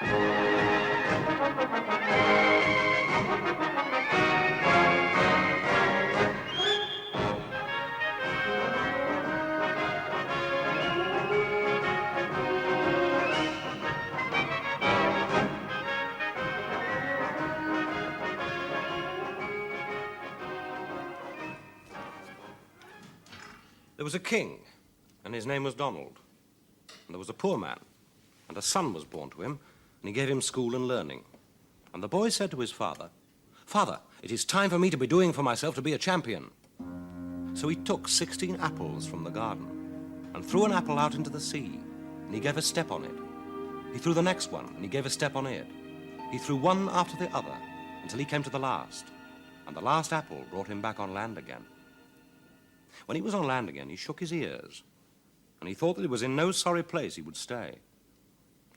There was a king, and his name was Donald. And there was a poor man, and a son was born to him, and he gave him school and learning. And the boy said to his father, "Father, it is time for me to be doing for myself to be a champion." So he took 16 apples from the garden and threw an apple out into the sea, and he gave a step on it. He threw the next one, and he gave a step on it. He threw one after the other until he came to the last, and the last apple brought him back on land again. When he was on land again, he shook his ears, and he thought that it was in no sorry place he would stay.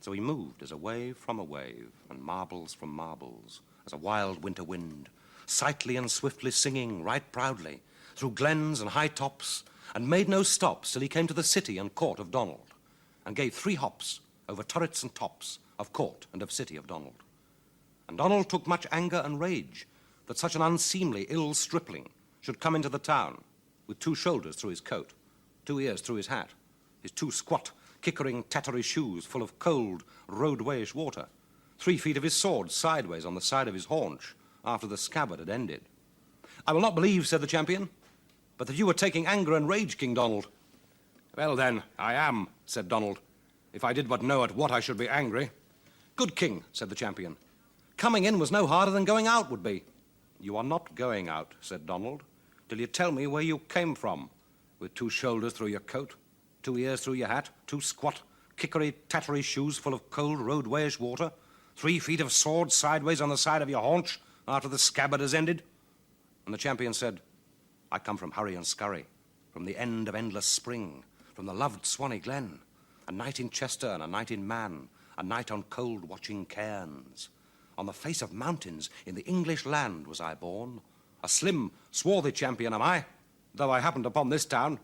So he moved as a wave from a wave, and marbles from marbles, as a wild winter wind, sightly and swiftly singing right proudly, through glens and high tops, and made no stops till he came to the city and court of Donald, and gave 3 hops over turrets and tops of court and of city of Donald. And Donald took much anger and rage that such an unseemly, ill stripling should come into the town, with 2 shoulders through his coat, 2 ears through his hat, his 2 squat, kickering, tattery shoes full of cold, roadwayish water, 3 feet of his sword sideways on the side of his haunch after the scabbard had ended. "I will not believe," said the champion, "but that you were taking anger and rage, King Donald." "Well, then, I am," said Donald, "if I did but know at what I should be angry." "Good king," said the champion, "coming in was no harder than going out would be." "You are not going out," said Donald, "till you tell me where you came from, with 2 shoulders through your coat, 2 ears through your hat, 2 squat, kickery, tattery shoes full of cold, roadwayish water, 3 feet of sword sideways on the side of your haunch after the scabbard has ended." And the champion said, "I come from hurry and scurry, from the end of endless spring, from the loved Swanee Glen, a night in Chester and a night in Man, a night on cold watching cairns. On the face of mountains in the English land was I born. A slim, swarthy champion am I, though I happened upon this town."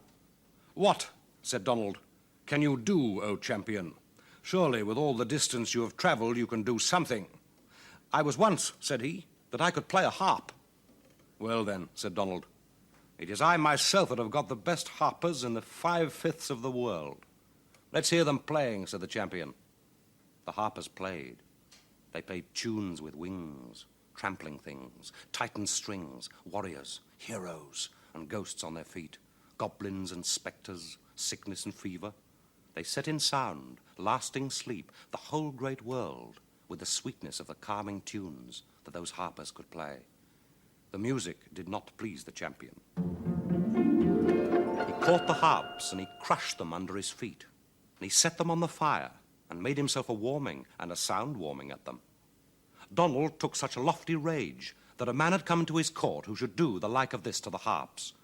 "What," said Donald, "can you do, O champion? Surely, with all the distance you have travelled, you can do something." "I was once," said he, "that I could play a harp." "Well then," said Donald, "it is I myself that have got the best harpers in the 5/5 of the world." "Let's hear them playing," said the champion. The harpers played. They played tunes with wings, trampling things, tightened strings, warriors, heroes, and ghosts on their feet, goblins and spectres, sickness and fever. They set in sound, lasting sleep, the whole great world, with the sweetness of the calming tunes that those harpers could play. The music did not please the champion. He caught the harps and he crushed them under his feet, and he set them on the fire and made himself a warming and a sound warming at them. Donald took such a lofty rage that a man had come into his court who should do the like of this to the harps.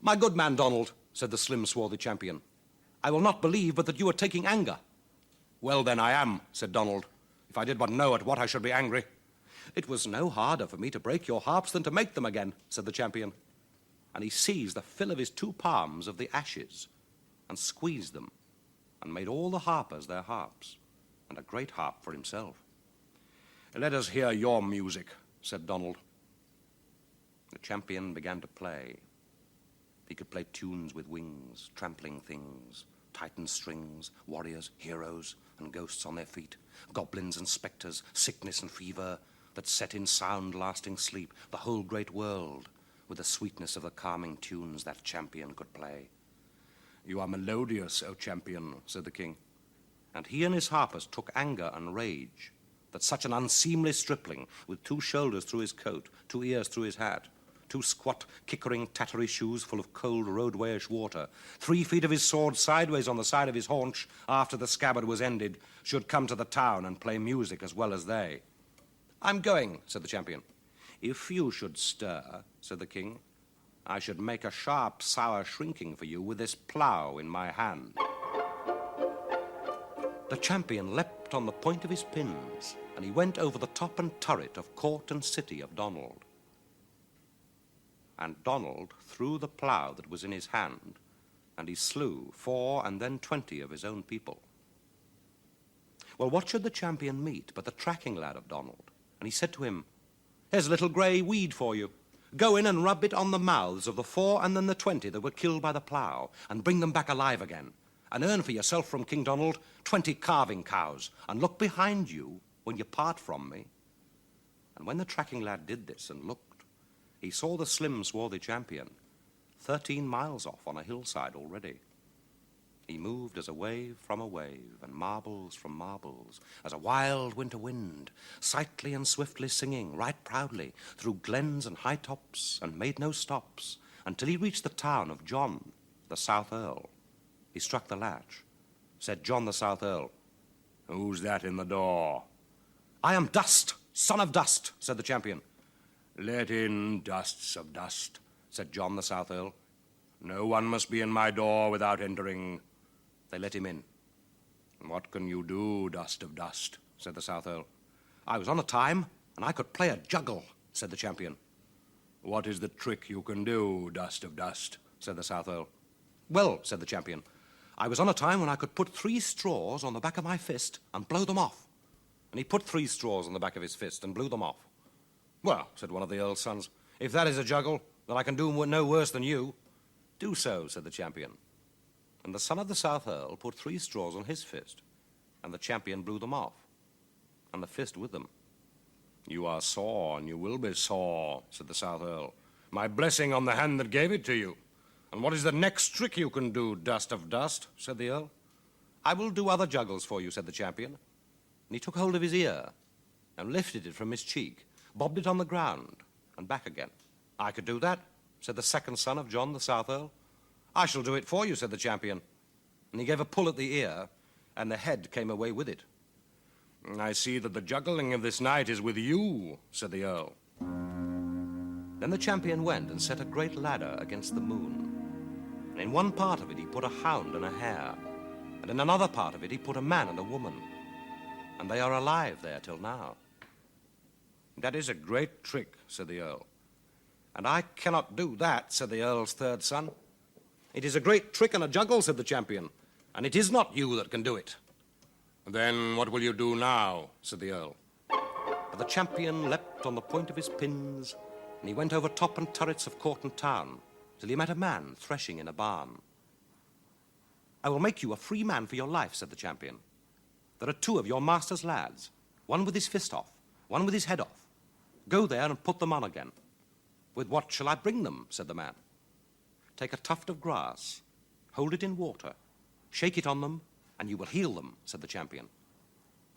"My good man, Donald," said the slim, swarthy champion, "I will not believe but that you are taking anger." "Well, then, I am," said Donald, "if I did but know at what I should be angry." "It was no harder for me to break your harps than to make them again," said the champion. And he seized the fill of his 2 palms of the ashes and squeezed them and made all the harpers their harps, and a great harp for himself. "Let us hear your music," said Donald. The champion began to play. He could play tunes with wings, trampling things, tightened strings, warriors, heroes, and ghosts on their feet, goblins and spectres, sickness and fever, that set in sound lasting sleep the whole great world, with the sweetness of the calming tunes that champion could play. "You are melodious, O champion," said the king. And he and his harpers took anger and rage that such an unseemly stripling, with 2 shoulders through his coat, 2 ears through his hat, 2 squat, kickering, tattery shoes full of cold, roadwayish water, 3 feet of his sword sideways on the side of his haunch after the scabbard was ended, should come to the town and play music as well as they. "I'm going," said the champion. "If you should stir," said the king, "I should make a sharp, sour shrinking for you with this plough in my hand." The champion leapt on the point of his pins, and he went over the top and turret of court and city of Donald. And Donald threw the plough that was in his hand, and he slew 4 and then 20 of his own people. Well, what should the champion meet but the tracking lad of Donald? And he said to him, "Here's a little grey weed for you. Go in and rub it on the mouths of the 4 and then the 20 that were killed by the plough, and bring them back alive again, and earn for yourself from King Donald 20 calving cows, and look behind you when you part from me." And when the tracking lad did this and looked, he saw the slim, swarthy champion 13 miles off on a hillside already. He moved as a wave from a wave, and marbles from marbles, as a wild winter wind, sightly and swiftly singing, right proudly, through glens and high tops, and made no stops, until he reached the town of John, the South Earl. He struck the latch. Said John the South Earl, "Who's that in the door?" "I am Dust, son of Dust," said the champion. "Let in, Dusts of Dust," said John the South Earl. "No one must be in my door without entering." They let him in. "What can you do, Dust of Dust?" said the South Earl. "I was on a time, and I could play a juggle," said the champion. "What is the trick you can do, Dust of Dust?" said the South Earl. "Well," said the champion, "I was on a time when I could put 3 straws on the back of my fist and blow them off." And he put 3 straws on the back of his fist and blew them off. "Well," said one of the Earl's sons, "if that is a juggle, then I can do no worse than you." "Do so," said the champion. And the son of the South Earl put 3 straws on his fist, and the champion blew them off, and the fist with them. "You are sore, and you will be sore," said the South Earl. "My blessing on the hand that gave it to you. And what is the next trick you can do, Dust of Dust?" said the Earl. "I will do other juggles for you," said the champion. And he took hold of his ear, and lifted it from his cheek, bobbed it on the ground, and back again. "I could do that," said the second son of John the South Earl. "I shall do it for you," said the champion. And he gave a pull at the ear, and the head came away with it. "I see that the juggling of this night is with you," said the Earl. Then the champion went and set a great ladder against the moon. And in one part of it he put a hound and a hare, and in another part of it he put a man and a woman. And they are alive there till now. "That is a great trick," said the Earl. "And I cannot do that," said the Earl's third son. "It is a great trick and a juggle," said the champion, "and it is not you that can do it." "Then what will you do now?" said the Earl. But the champion leapt on the point of his pins, and he went over top and turrets of court and town, till he met a man threshing in a barn. "I will make you a free man for your life," said the champion. "There are 2 of your master's lads, one with his fist off, one with his head off. Go there and put them on again." "With what shall I bring them?" said the man. "Take a tuft of grass, hold it in water, shake it on them, and you will heal them," said the champion.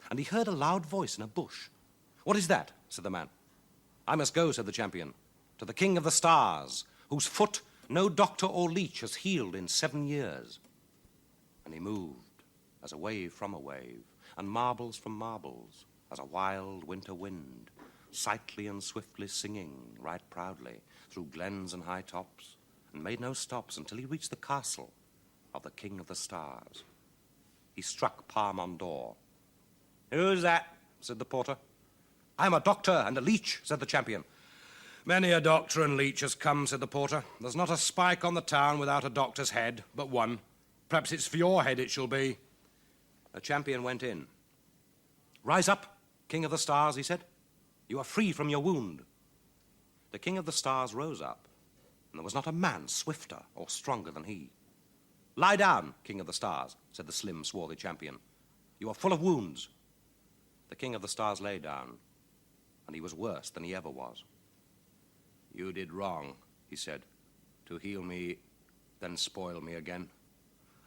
And he heard a loud voice in a bush. "What is that?" said the man. "I must go," said the champion, "to the King of the Stars, whose foot no doctor or leech has healed in 7 years." And he moved as a wave from a wave, and marbles from marbles, as a wild winter wind, sightly and swiftly singing, right proudly, through glens and high tops, and made no stops until he reached the castle of the King of the Stars. He struck palm on door. "Who's that?" said the porter. "I am a doctor and a leech," said the champion. "Many a doctor and leech has come," said the porter. "There's not a spike on the town without a doctor's head, but one. Perhaps it's for your head it shall be." The champion went in. "Rise up, King of the Stars," he said. "You are free from your wound." The King of the Stars rose up, and there was not a man swifter or stronger than he. "Lie down, King of the Stars," said the slim, swarthy champion. "You are full of wounds." The King of the Stars lay down, and he was worse than he ever was. "You did wrong," he said, "to heal me, then spoil me again."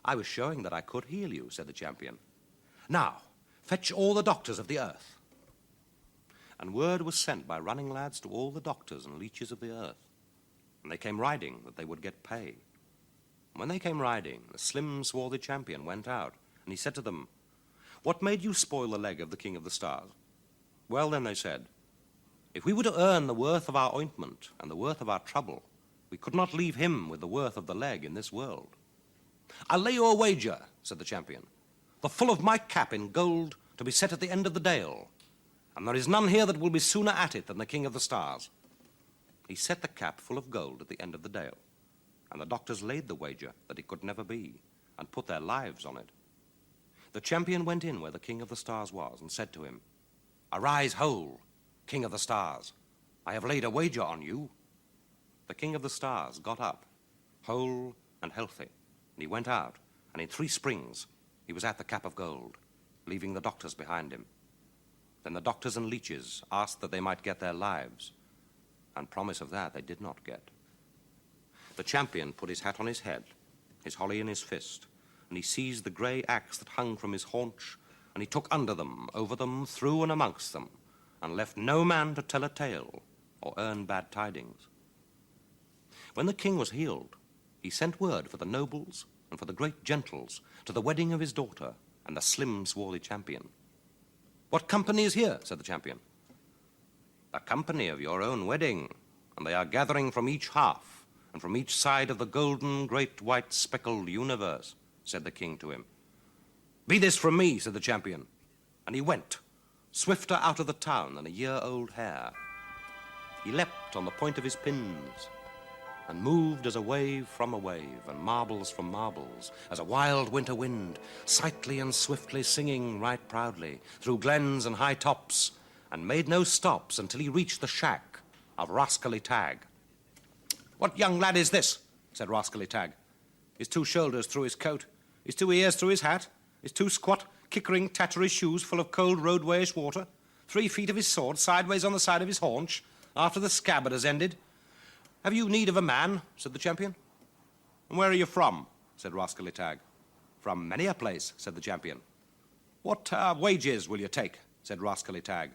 "I was showing that I could heal you," said the champion. "Now, fetch all the doctors of the earth." And word was sent by running lads to all the doctors and leeches of the earth. And they came riding that they would get pay. And when they came riding, the slim, swarthy champion went out, and he said to them, "What made you spoil the leg of the King of the Stars?" "Well, then," they said, "if we were to earn the worth of our ointment and the worth of our trouble, we could not leave him with the worth of the leg in this world." "I'll lay you a wager," said the champion, "the full of my cap in gold to be set at the end of the dale, and there is none here that will be sooner at it than the King of the Stars." He set the cap full of gold at the end of the dale, and the doctors laid the wager that it could never be, and put their lives on it. The champion went in where the King of the Stars was and said to him, "Arise whole, King of the Stars. I have laid a wager on you." The King of the Stars got up, whole and healthy, and he went out, and in 3 springs he was at the Cap of Gold, leaving the doctors behind him. Then the doctors and leeches asked that they might get their lives, and promise of that they did not get. The champion put his hat on his head, his holly in his fist, and he seized the grey axe that hung from his haunch, and he took under them, over them, through and amongst them, and left no man to tell a tale or earn bad tidings. When the king was healed, he sent word for the nobles and for the great gentles to the wedding of his daughter and the slim, swarthy champion. "What company is here?" said the champion. "The company of your own wedding, and they are gathering from each half and from each side of the golden, great, white, speckled universe," said the king to him. "Be this from me," said the champion, and he went, swifter out of the town than a year-old hare. He leapt on the point of his pins, and moved as a wave from a wave, and marbles from marbles, as a wild winter wind, sightly and swiftly singing right proudly, through glens and high tops, and made no stops until he reached the shack of Rascally Tag. "What young lad is this?" said Rascally Tag. "His 2 shoulders through his coat, his 2 ears through his hat, his 2 squat, kickering, tattery shoes full of cold roadwayish water, 3 feet of his sword sideways on the side of his haunch, after the scabbard has ended. Have you need of a man?" said the champion. "And where are you from?" said Rascally Tag. "From many a place," said the champion. "What wages will you take?" said Rascally Tag.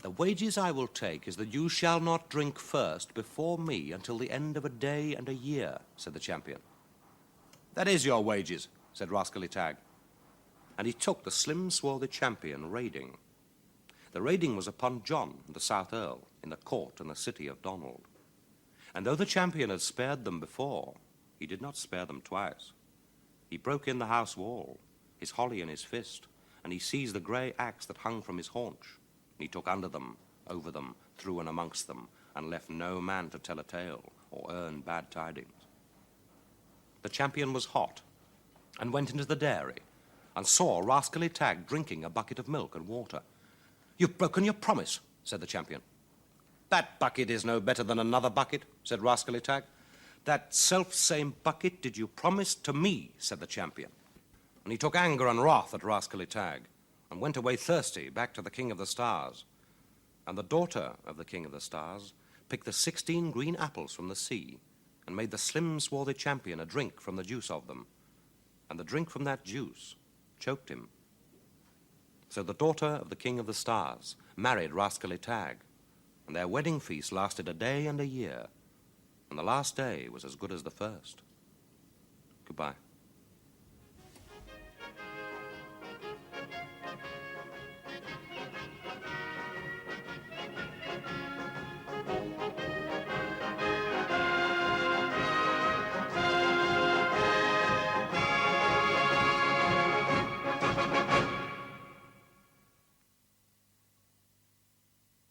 "The wages I will take is that you shall not drink first before me until the end of a day and a year," said the champion. "That is your wages," said Rascally Tag. And he took the slim, swarthy champion raiding. The raiding was upon John, the South Earl, in the court in the city of Donald. And though the champion had spared them before, he did not spare them twice. He broke in the house wall, his holly in his fist, and he seized the grey axe that hung from his haunch. And he took under them, over them, through and amongst them, and left no man to tell a tale or earn bad tidings. The champion was hot, and went into the dairy, and saw Rascally Tag drinking a bucket of milk and water. "You've broken your promise," said the champion. "That bucket is no better than another bucket," said Rascally Tag. "That self-same bucket did you promise to me," said the champion. And he took anger and wrath at Rascally Tag, and went away thirsty back to the King of the Stars. And the daughter of the King of the Stars picked the 16 green apples from the sea, and made the slim, swarthy champion a drink from the juice of them. And the drink from that juice choked him. So the daughter of the King of the Stars married Rascally Tag, and their wedding feast lasted a day and a year, and the last day was as good as the first. Goodbye.